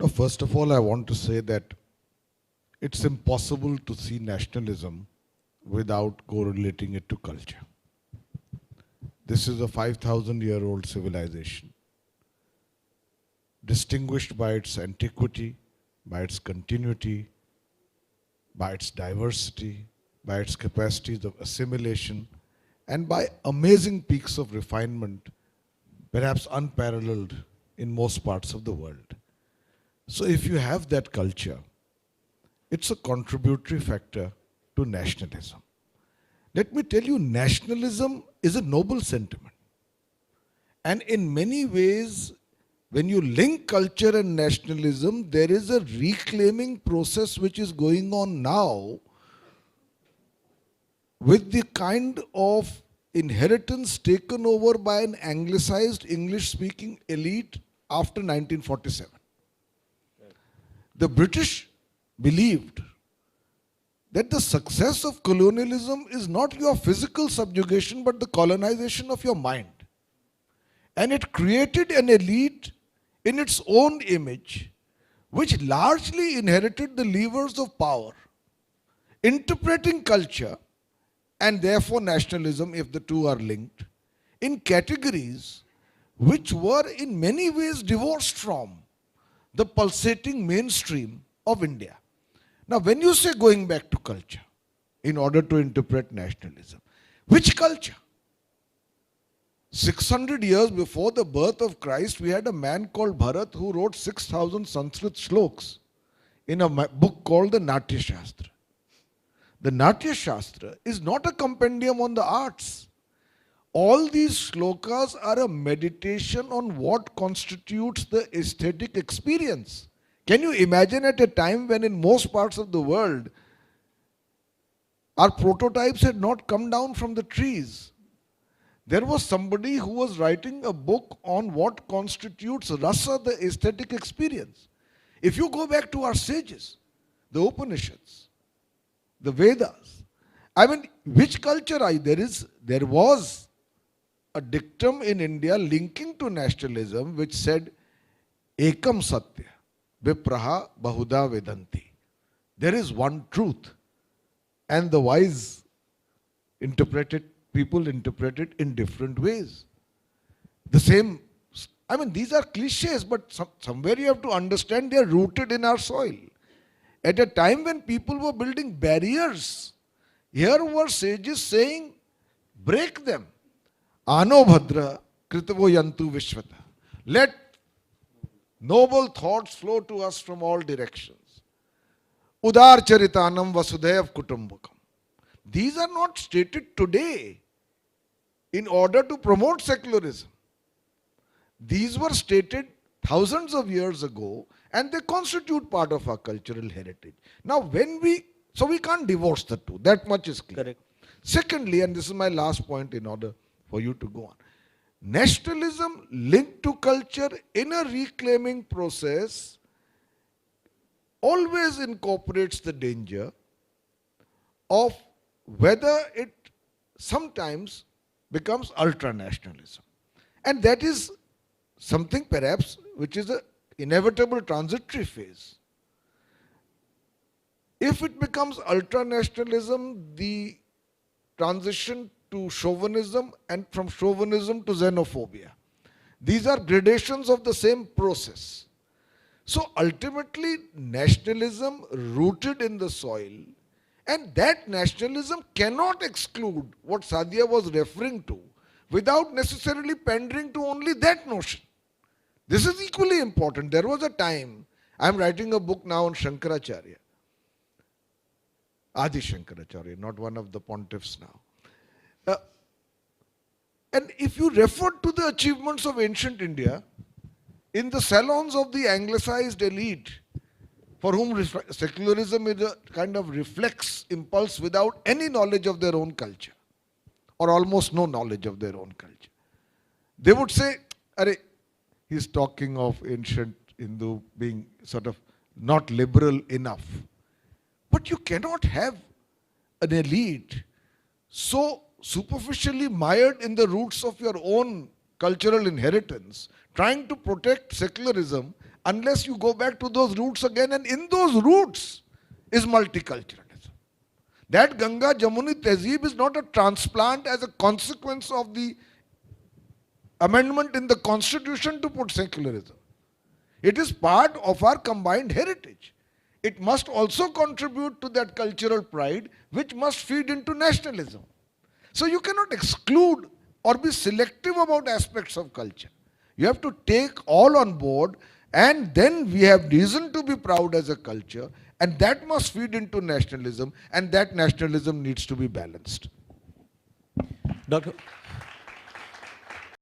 Now, first of all, I want to say that it's impossible to see nationalism without correlating it to culture. This is a 5,000-year-old civilization, distinguished by its antiquity, by its continuity, by its diversity, by its capacities of assimilation, and by amazing peaks of refinement, perhaps unparalleled in most parts of the world. So if you have that culture, it's a contributory factor to nationalism. Let me tell you, nationalism is a noble sentiment. And in many ways, when you link culture and nationalism, there is a reclaiming process which is going on now with the kind of inheritance taken over by an anglicized English-speaking elite after 1947. The British believed that the success of colonialism is not your physical subjugation but the colonization of your mind. And it created an elite in its own image which largely inherited the levers of power, interpreting culture and therefore nationalism, if the two are linked, in categories which were in many ways divorced from the pulsating mainstream of India. Now, when you say going back to culture in order to interpret nationalism, which culture? 600 years before the birth of Christ, we had a man called Bharat who wrote 6,000 Sanskrit shloks in a book called the Natya Shastra. The Natya Shastra is not a compendium on the arts. All these shlokas are a meditation on what constitutes the aesthetic experience. Can you imagine at a time when in most parts of the world our prototypes had not come down from the trees? There was somebody who was writing a book on what constitutes rasa, the aesthetic experience. If you go back to our sages, the Upanishads, the Vedas, I mean, which culture are you? There was a dictum in India linking to nationalism which said, Ekam Satya, Vipraha Bahuda Vedanti. There is one truth, and the wise people interpret it in different ways. The same, I mean, these are cliches, but somewhere you have to understand they are rooted in our soil. At a time when people were building barriers, here were sages saying, break them. Ano Bhadra Kritavo Yantu Vishvata. Let noble thoughts flow to us from all directions. Udar Charitanam Vasudev Kutumbakam. These are not stated today in order to promote secularism. These were stated thousands of years ago and they constitute part of our cultural heritage. Now so we can't divorce the two, that much is clear. Correct. Secondly, and this is my last point in order for you to go on, nationalism linked to culture in a reclaiming process always incorporates the danger of whether it sometimes becomes ultra-nationalism. And that is something perhaps which is an inevitable transitory phase. If it becomes ultra-nationalism, the transition to chauvinism and from chauvinism to xenophobia. These are gradations of the same process. So ultimately, nationalism rooted in the soil, and that nationalism cannot exclude what Sadia was referring to without necessarily pandering to only that notion. This is equally important. There was a time, I am writing a book now on Shankaracharya, Adi Shankaracharya, not one of the pontiffs now. And if you refer to the achievements of ancient India, in the salons of the anglicized elite, for whom secularism is a kind of reflex impulse without any knowledge of their own culture, or almost no knowledge of their own culture, they would say, Arey, he's talking of ancient Hindu being sort of not liberal enough. But you cannot have an elite so superficially mired in the roots of your own cultural inheritance, trying to protect secularism unless you go back to those roots again, and in those roots is multiculturalism. That Ganga Jamuni Tehzeeb is not a transplant as a consequence of the amendment in the constitution to put secularism. It is part of our combined heritage. It must also contribute to that cultural pride, which must feed into nationalism. So you cannot exclude or be selective about aspects of culture. You have to take all on board, and then we have reason to be proud as a culture, and that must feed into nationalism, and that nationalism needs to be balanced. Dr.